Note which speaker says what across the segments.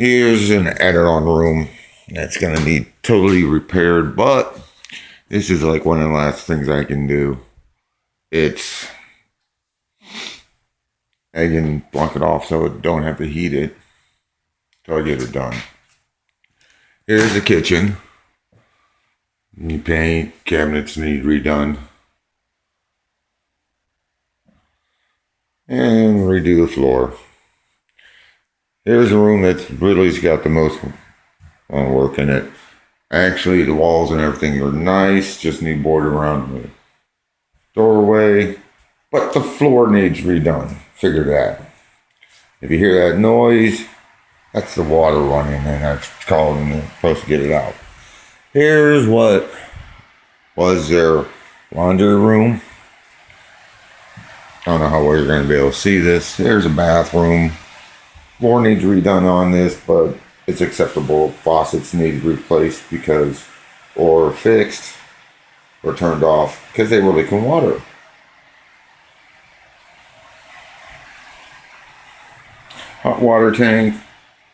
Speaker 1: Here's an add-on room that's going to need totally repaired, but this is like one of the last things I can do. I can block it off so I don't have to heat it till I get it done. Here's the kitchen. Need paint, cabinets need redone. And redo the floor. Here's a room that's really got the most work in it. Actually, the walls and everything are nice, just need board around the doorway. But the floor needs redone. Figure that. If you hear that noise, that's the water running, and that's called and they're supposed to get it out. Here's what was their laundry room. I don't know how well you're going to be able to see this. Here's a bathroom. Floor needs redone on this, but it's acceptable. Faucets need replaced or fixed, or turned off because they were leaking water. Hot water tank.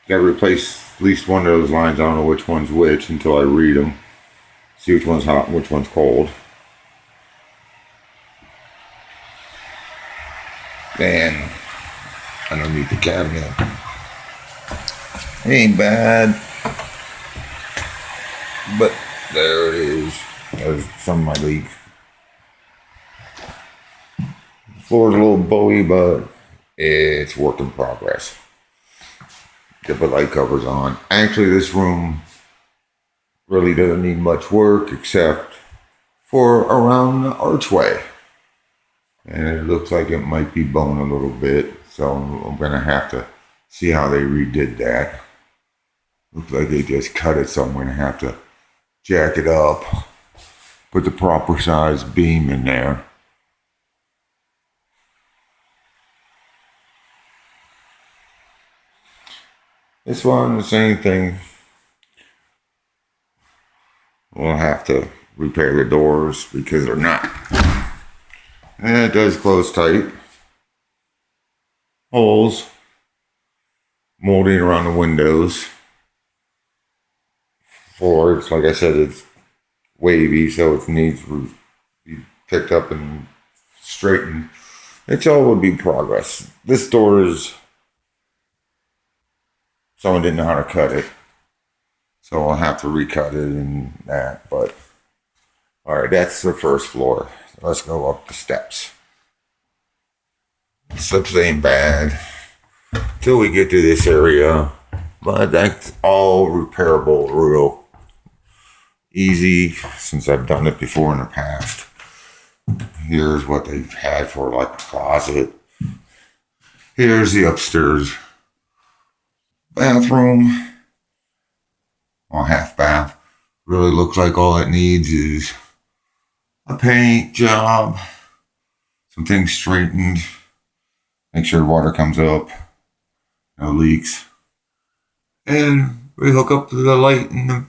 Speaker 1: Got to replace at least one of those lines. I don't know which one's which until I read them. See which one's hot and which one's cold. And underneath the cabinet. It ain't bad. But there it is. There's some of my leak. The floor's a little bowy, but it's work in progress. Get the light covers on. Actually, this room really doesn't need much work except for around the archway. And it looks like it might be bone a little bit. So I'm going to have to see how they redid that. Looks like they just cut it, so I'm going to have to jack it up. Put the proper size beam in there. This one, the same thing. We'll have to repair the doors because they're not. And it does close tight. Holes. Molding around the windows. Floors, like I said, it's wavy, so it needs to be picked up and straightened. It's all would be progress. This door is... Someone didn't know how to cut it. So I'll have to recut it and that, but... Alright, that's the first floor. Let's go up the steps. Steps ain't bad till we get to this area, but that's all repairable real easy since I've done it before in the past. Here's what they've had for like a closet. Here's the upstairs bathroom. Well, half bath. Really looks like all it needs is a paint job, some things straightened, make sure water comes up, no leaks, and we hook up to the light in the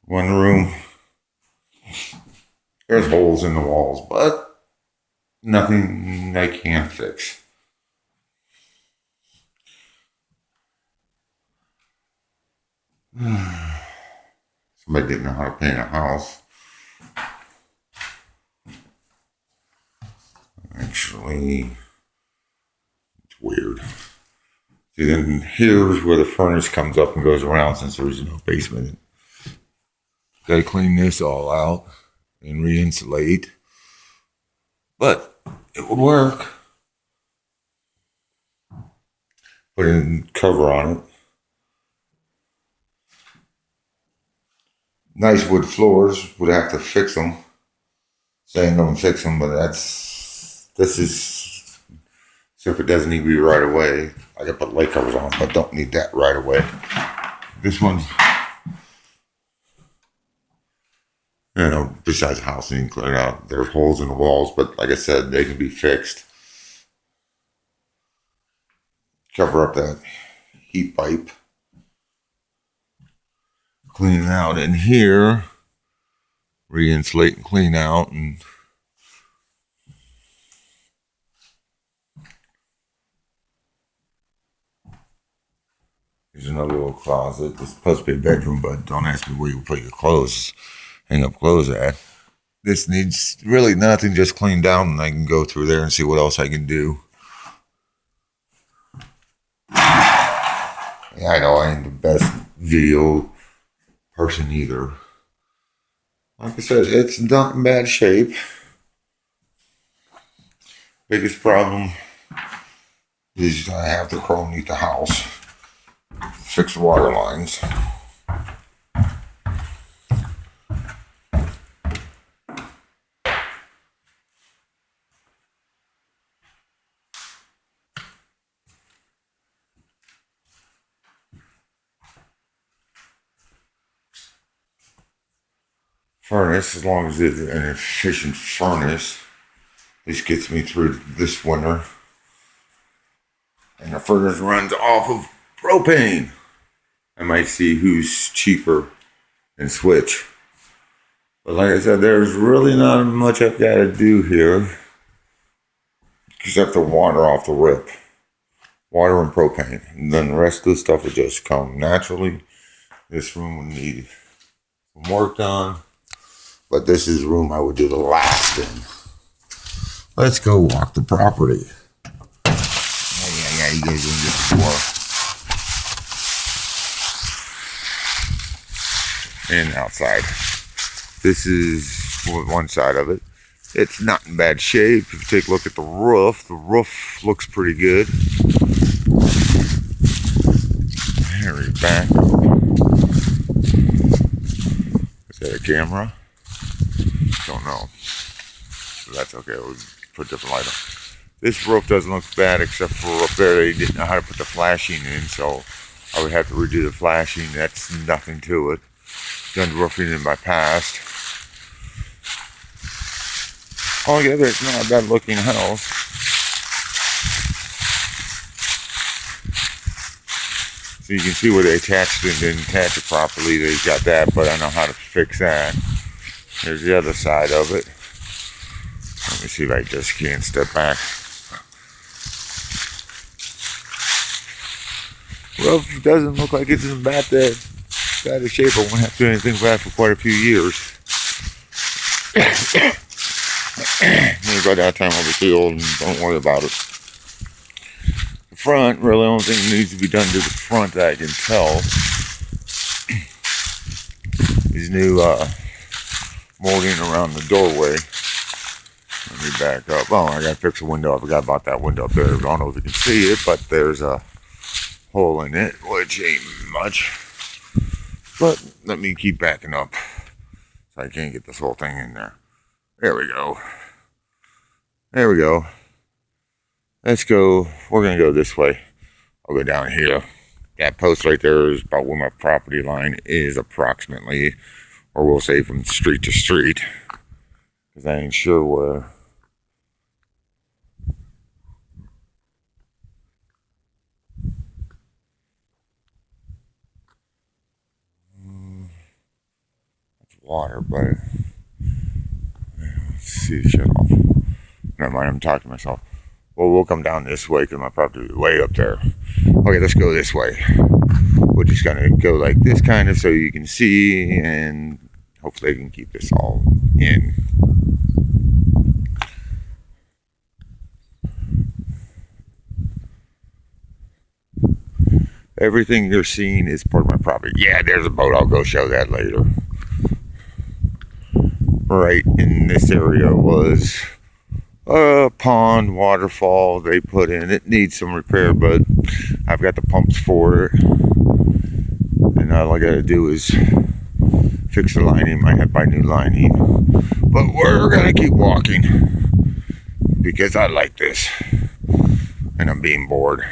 Speaker 1: one room. There's holes in the walls, but nothing I can't fix. Somebody didn't know how to paint a house. Actually, it's weird. See, then here's where the furnace comes up and goes around since there's no basement. Gotta clean this all out and re-insulate. But it would work. Put a cover on it. Nice wood floors, would have to fix them. Saying don't fix them, but this is, so if it doesn't need to be right away, I gotta put light covers on, but don't need that right away. This one's, besides the house being cleared out, there's holes in the walls, but like I said, they can be fixed. Cover up that heat pipe. Clean it out in here, re-insulate and clean out, and There's another little closet. This is supposed to be a bedroom, but don't ask me where you put your clothes, hang up clothes at. This needs really nothing, just cleaned down, and I can go through there and see what else I can do. Yeah, I know I ain't the best video person either. Like I said, it's not in bad shape. Biggest problem is I have to crawl underneath the house, fix the water lines. Furnace, as long as it's an efficient furnace, this gets me through this winter. And the furnace runs off of propane. I might see who's cheaper and switch. But like I said, there's really not much I've got to do here except to water off the rip. Water and propane. And then the rest of the stuff will just come naturally. This room will need some work done. But this is the room I would do the last in. Let's go walk the property. Yeah, you guys want to do the tour. And outside. This is one side of it. It's not in bad shape. If you take a look at the roof looks pretty good. There we back up. Is that a camera? Don't know. So that's okay. We'll put a different light on. This roof doesn't look bad except for up there they didn't know how to put the flashing in, so I would have to redo the flashing. That's nothing to it. Done roofing in my past. Altogether, it's not a bad looking house. So you can see where they attached it and didn't attach it properly. They got that, but I know how to fix that. Here's the other side of it. Let me see if I just can't step back. Roof doesn't look like it's in bad of shape. I won't have to do anything bad for quite a few years. Maybe by that time I'll be too old and don't worry about it. The front, really, the only thing that needs to be done to the front that I can tell is new molding around the doorway. Let me back up. Oh, I gotta fix a window. I forgot about that window up there. I don't know if you can see it, but there's a hole in it, which ain't much. But let me keep backing up so I can't get this whole thing in there. There we go. There we go. Let's go. We're gonna go this way. I'll go down here. That post right there is about where my property line is approximately, or we'll say from street to street, because I ain't sure where. That's water, but let's see, shut off. Never mind, I'm talking to myself. Well, we'll come down this way because my property is way up there. Okay, let's go this way. We're just gonna go like this kind of so you can see, and hopefully I can keep this all in. Everything you're seeing is part of my property. Yeah, there's a boat. I'll go show that later. Right in this area was a pond, waterfall they put in. It needs some repair, but I've got the pumps for it. And all I gotta do is fix the lining. Might have to buy new lining. But we're gonna keep walking because I like this. And I'm being bored.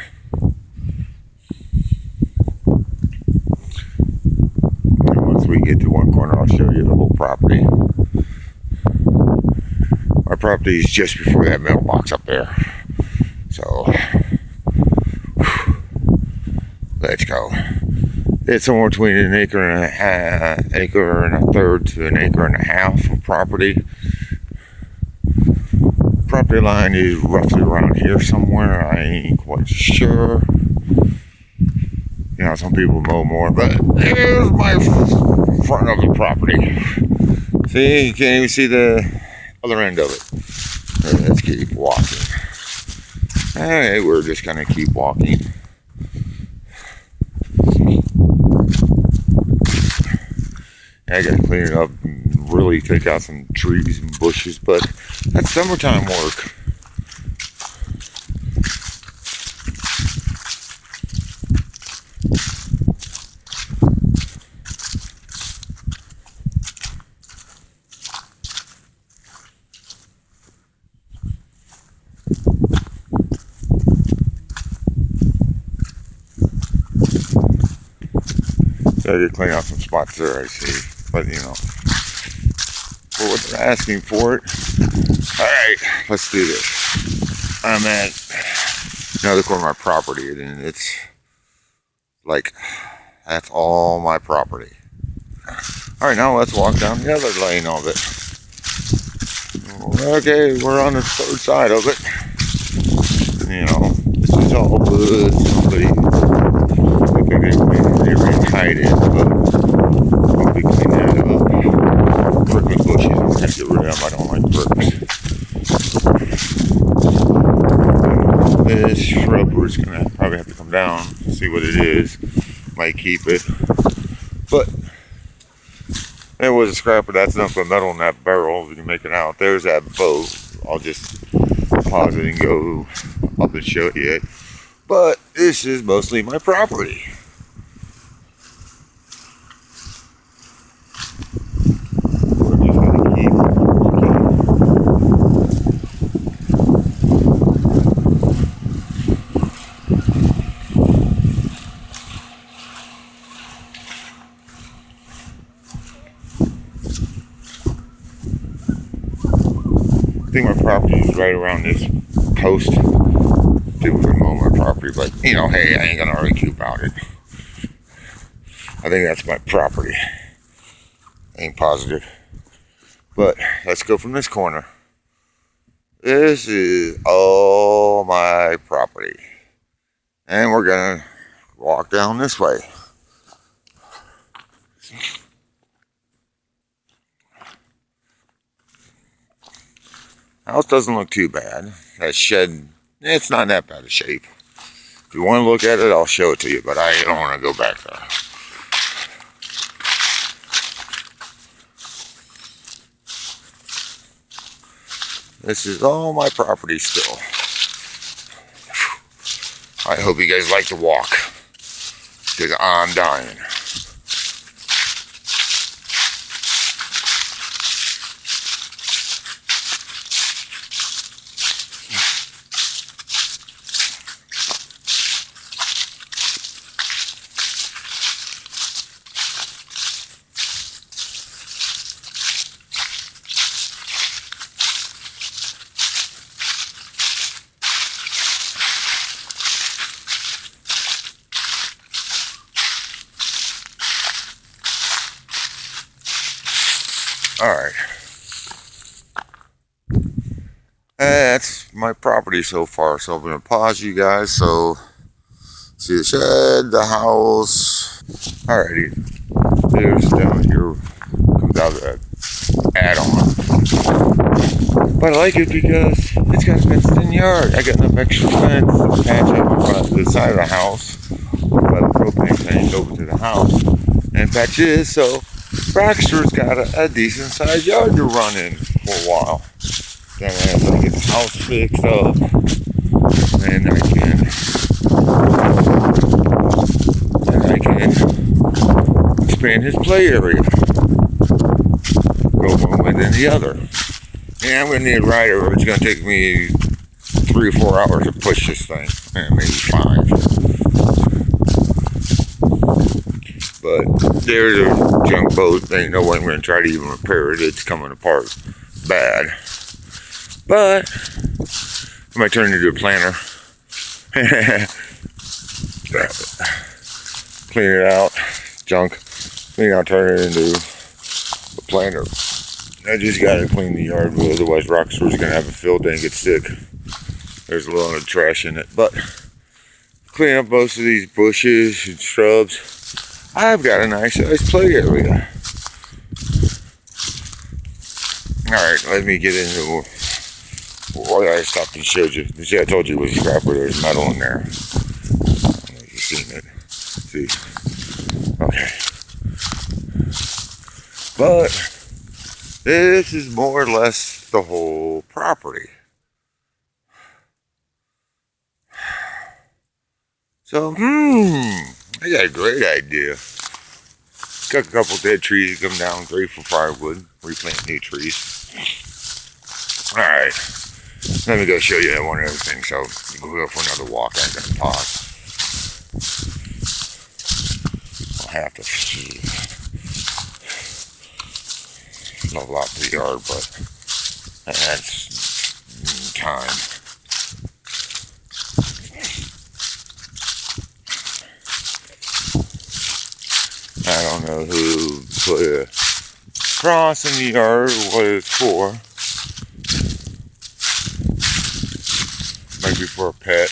Speaker 1: And once we get to one corner, I'll show you the whole property. My property is just before that mailbox up there. So, let's go. It's somewhere between an acre and a third to an acre and a half of property. Property line is roughly around here somewhere. I ain't quite sure. You know, some people mow more, but here's my front of the property. See, you can't even see the other end of it. Let's keep walking. Alright, we're just gonna keep walking. I gotta clean it up and really take out some trees and bushes, but that's summertime work. So I gotta clean out some spots there, I see. But you know, for what they're asking for it. Alright, let's do this. I'm at another corner of my property, and it's like, that's all my property. Alright, now let's walk down the other lane of it. Okay, we're on the third side of it. You know, this is all good. Somebody, I think they re-tied it, but I'll be cleaning that up. Prickly bushes, I'm going to get rid of them. I don't like pricks. This shrub root's going to probably have to come down, see what it is. Might keep it. But there was a scrap, but that's enough of metal in that barrel. You can make it out. There's that boat. I'll just pause it and go up and show you. But this is mostly my property. We're just gonna keep walking. I think my property is right around this post. People can mow my property, but you know, hey, I ain't gonna argue about it. I think that's my property. Ain't positive. But let's go from this corner. This is all my property. And we're gonna walk down this way. House doesn't look too bad. That shed, it's not in that bad of shape. If you want to look at it, I'll show it to you, but I don't want to go back there. This is all my property still. I hope you guys like to walk, because I'm dying. Alright. That's my property so far. So I'm going to pause you guys. So, see the shed, the house. Alrighty. There's down here. Comes out of that add-on. But I like it because it's got a fenced-in yard. I got enough extra fence to patch up in front of the side of the house. By the propane tank over to the house. And patch this so Baxter's got a decent sized yard to run in for a while. Then after I get the house fixed up, then I can expand his play area. Go one way than the other. Yeah, I'm gonna need a rider. It's gonna take me 3 or 4 hours to push this thing, and maybe 5. But there's a junk boat. Ain't no way I'm going to try to even repair it. It's coming apart bad. But I might turn it into a planter. Clean it out. Junk. Clean it out, turn it into a planter. I just got to clean the yard. Otherwise, Rockstar's going to have a field day and get sick. There's a lot of trash in it. But clean up most of these bushes and shrubs. I've got a nice sized play area. Alright, let me get into what I stopped and showed you. You see, I told you it was a scrapper. There's metal in there. I don't know if you've seen it. See? Okay. But this is more or less the whole property. So, I got a great idea. Cut a couple dead trees, come down, great for firewood, replant new trees. Alright, let me go show you one other thing. So, you can go for another walk. I ain't gonna talk. I'll have to a lot to the yard, but that's time. I don't know who put a cross in the yard or what it's for. Maybe for a pet.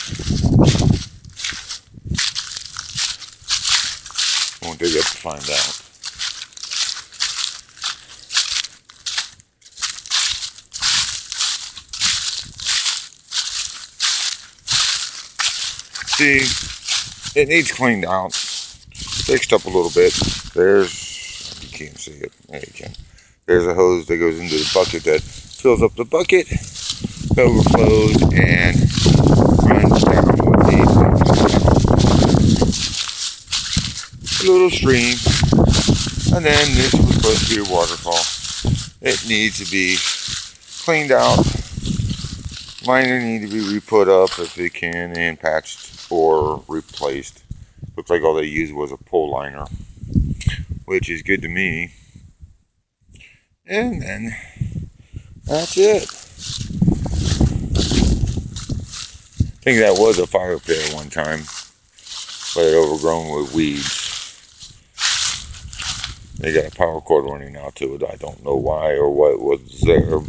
Speaker 1: Won't dig up to find out. See, it needs cleaned out. Fixed up a little bit. There's, you can't see it. Yeah, you can. There's a hose that goes into the bucket that fills up the bucket, overflows, and runs down what needs a little stream. And then this was supposed to be a waterfall. It needs to be cleaned out. Liner need to be re-put up if they can, and patched or replaced. Looks like all they used was a pole liner, which is good to me. And then that's it. I think that was a fire pit at one time, but it overgrown with weeds. They got a power cord running out to it. I don't know why or what was there, or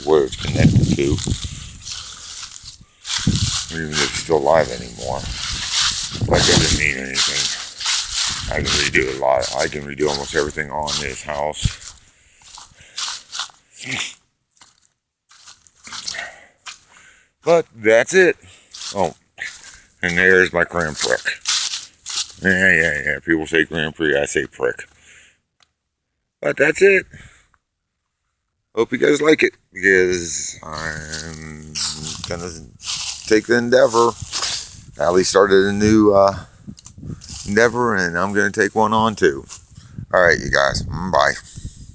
Speaker 1: where it's connected to. Even if it's still alive anymore. That doesn't mean anything. I can redo a lot. I can redo almost everything on this house. But that's it. Oh, and there's my Grand Prix. Yeah. People say Grand Prix, I say prick. But that's it. Hope you guys like it, because I'm gonna take the endeavor. Allie started a new endeavor, and I'm going to take one on too. All right, you guys. Bye.